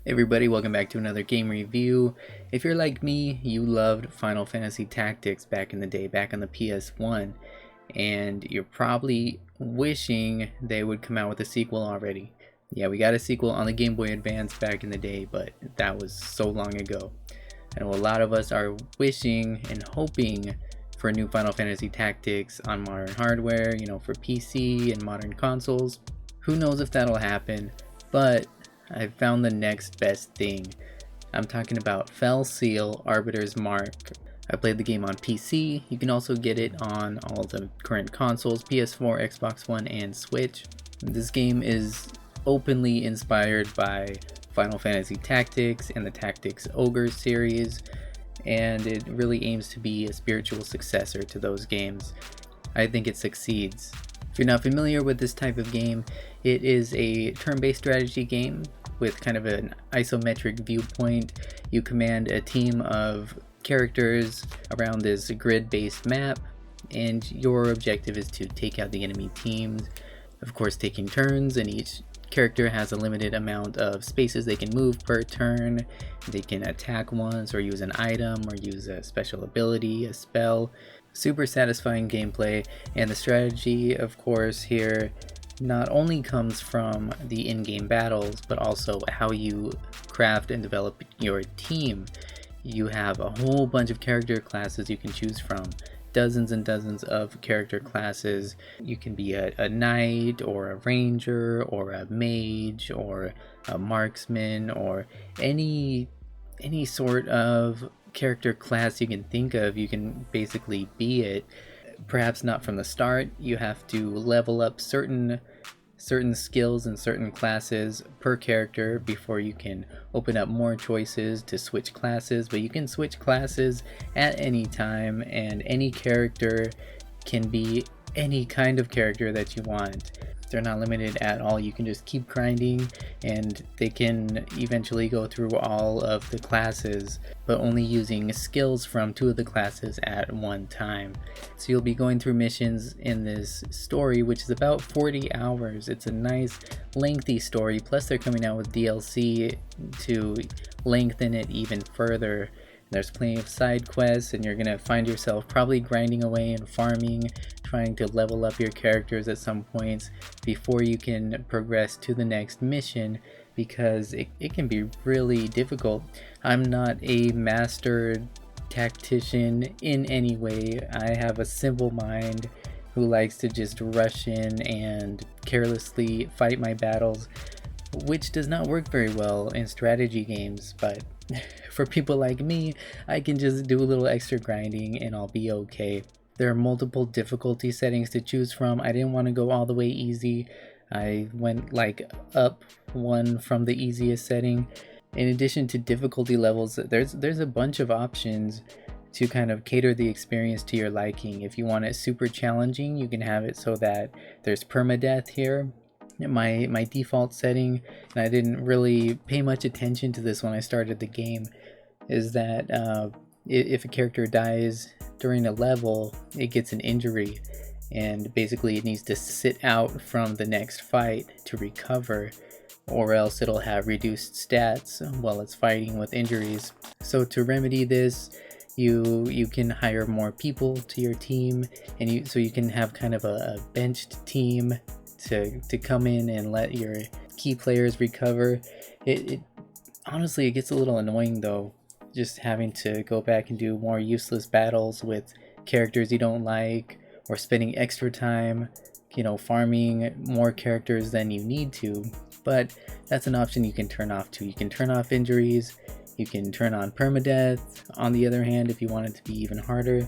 Hey everybody, welcome back to another game review. If you're like me, you loved Final Fantasy Tactics back in the day, back on the PS1, and you're probably wishing they would come out with a sequel already. Yeah, we got a sequel on the Game Boy Advance back in the day, but that was so long ago. I know a lot of us are wishing and hoping for a new Final Fantasy Tactics on modern hardware, for PC and modern consoles. Who knows if that'll happen, but I found the next best thing. I'm talking about Fell Seal Arbiter's Mark. I played the game on PC. You can also get it on all the current consoles, PS4, Xbox One, and Switch. This game is openly inspired by Final Fantasy Tactics and the Tactics Ogre series, and it really aims to be a spiritual successor to those games. I think it succeeds. If you're not familiar with this type of game, it is a turn-based strategy game with kind of an isometric viewpoint. You command a team of characters around this grid-based map, and your objective is to take out the enemy teams, of course taking turns, and each character has a limited amount of spaces they can move per turn. They can attack once or use an item or use a special ability, a spell. Super satisfying gameplay, and the strategy, of course, here not only comes from the in-game battles, but also how you craft and develop your team. You have a whole bunch of character classes you can choose from. Dozens and dozens of character classes. You can be a knight or a ranger or a mage or a marksman or any sort of character class you can think of. You can basically be it. Perhaps not from the start. You have to level up certain skills and certain classes per character before you can open up more choices to switch classes, but you can switch classes at any time, and any character can be any kind of character that you want. They're not limited at all. You can just keep grinding and they can eventually go through all of the classes, but only using skills from 2 of the classes at one time. So you'll be going through missions in this story, which is about 40 hours. It's a nice lengthy story, plus they're coming out with DLC to lengthen it even further. There's plenty of side quests, and you're gonna find yourself probably grinding away and farming, trying to level up your characters at some points before you can progress to the next mission, because it can be really difficult. I'm not a master tactician in any way. I have a simple mind who likes to just rush in and carelessly fight my battles, which does not work very well in strategy games, but for people like me, I can just do a little extra grinding and I'll be okay. There are multiple difficulty settings to choose from. I didn't want to go all the way easy. I went up one from the easiest setting. In addition to difficulty levels, there's a bunch of options to kind of cater the experience to your liking. If you want it super challenging, you can have it so that there's permadeath here. My default setting, and I didn't really pay much attention to this when I started the game, is that if a character dies during a level, it gets an injury, and basically it needs to sit out from the next fight to recover, or else it'll have reduced stats while it's fighting with injuries. So to remedy this, you can hire more people to your team, and so you can have kind of a benched team to come in and let your key players recover. It honestly, it gets a little annoying though, just having to go back and do more useless battles with characters you don't like, or spending extra time farming more characters than you need to. But that's an option you can turn off too. You can turn off injuries, you can turn on permadeath. On the other hand, if you want it to be even harder,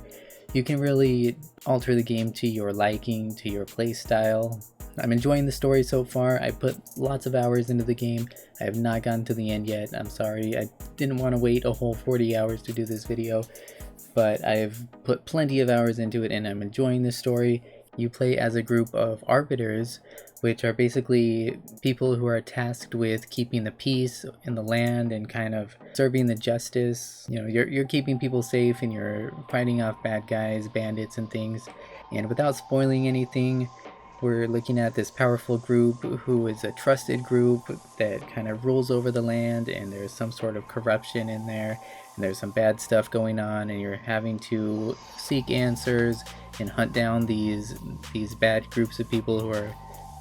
you can really alter the game to your liking, to your play style. I'm enjoying the story so far. I put lots of hours into the game. I have not gotten to the end yet. I'm sorry. I didn't want to wait a whole 40 hours to do this video, but I've put plenty of hours into it and I'm enjoying this story. You play as a group of arbiters, which are basically people who are tasked with keeping the peace in the land and kind of serving the justice. You're keeping people safe and you're fighting off bad guys, bandits and things. And without spoiling anything, we're looking at this powerful group who is a trusted group that kind of rules over the land, and there's some sort of corruption in there, and there's some bad stuff going on, and you're having to seek answers and hunt down these bad groups of people who are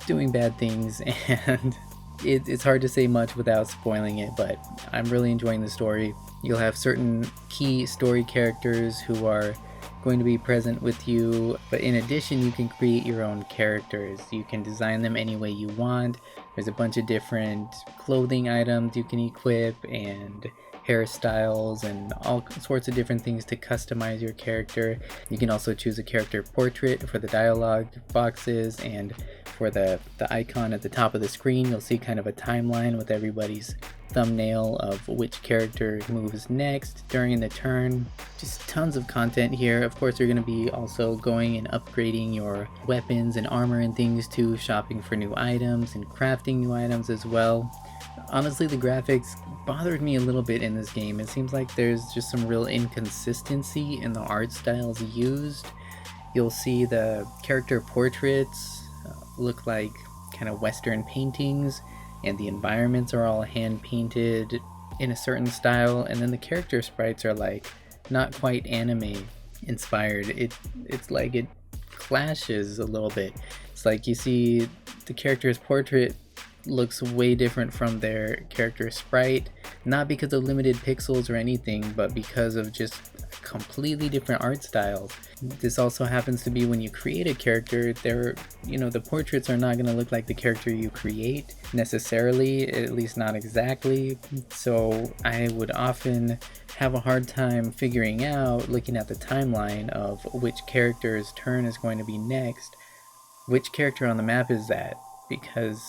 doing bad things. And it's hard to say much without spoiling it, but I'm really enjoying the story. You'll have certain key story characters who are going to be present with you, but in addition you can create your own characters. You can design them any way you want. There's a bunch of different clothing items you can equip and hairstyles and all sorts of different things to customize your character. You can also choose a character portrait for the dialogue boxes, and for the icon at the top of the screen you'll see kind of a timeline with everybody's thumbnail of which character moves next during the turn. Just tons of content here. Of course you're going to be also going and upgrading your weapons and armor and things too, shopping for new items and crafting new items as well. Honestly, the graphics bothered me a little bit in this game. It seems like there's just some real inconsistency in the art styles used. You'll see the character portraits look like kind of Western paintings, and the environments are all hand painted in a certain style, and then the character sprites are like not quite anime inspired. It's like it clashes a little bit. It's like you see the character's portrait looks way different from their character sprite, not because of limited pixels or anything, but because of just completely different art styles. This also happens to be when you create a character, the portraits are not going to look like the character you create necessarily, at least not exactly. So I would often have a hard time figuring out, looking at the timeline of which character's turn is going to be next, which character on the map is that, because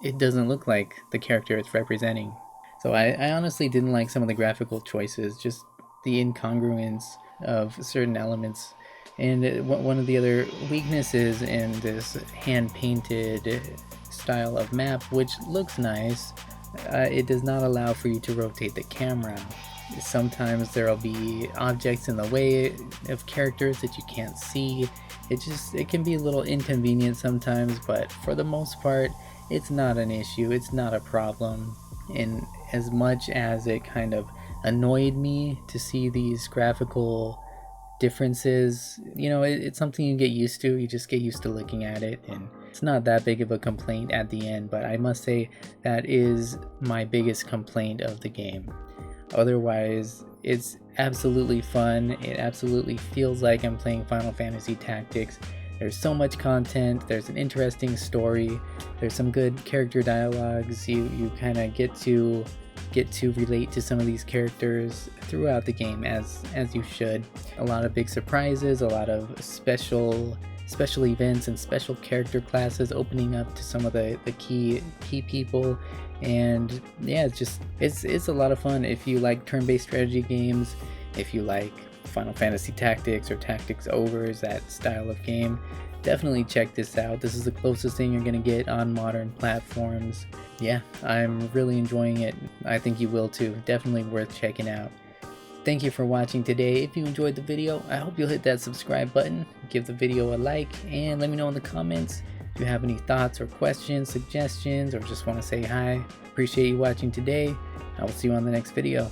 it doesn't look like the character it's representing. So I honestly didn't like some of the graphical choices, just the incongruence of certain elements. And one of the other weaknesses in this hand-painted style of map, which looks nice, it does not allow for you to rotate the camera. Sometimes there'll be objects in the way of characters that you can't see. It can be a little inconvenient sometimes, but for the most part it's not an issue, it's not a problem. And as much as it kind of annoyed me to see these graphical differences, it's something you get used to. You just get used to looking at it, and it's not that big of a complaint at the end. But I must say that is my biggest complaint of the game. Otherwise, it's absolutely fun. It absolutely feels like I'm playing Final Fantasy Tactics. There's so much content, there's an interesting story, there's some good character dialogues. You kind of get to relate to some of these characters throughout the game, as you should. A lot of big surprises, a lot of special events and special character classes opening up to some of the key people. And yeah, it's a lot of fun. If you like turn-based strategy games, if you like Final Fantasy Tactics or Tactics Ogres, that style of game, definitely check this out. This is the closest thing you're gonna get on modern platforms. Yeah, I'm really enjoying it. I think you will too. Definitely worth checking out. Thank you for watching today. If you enjoyed the video, I hope you'll hit that subscribe button, give the video a like, and let me know in the comments if you have any thoughts or questions, suggestions, or just want to say hi. Appreciate you watching today. I will see you on the next video.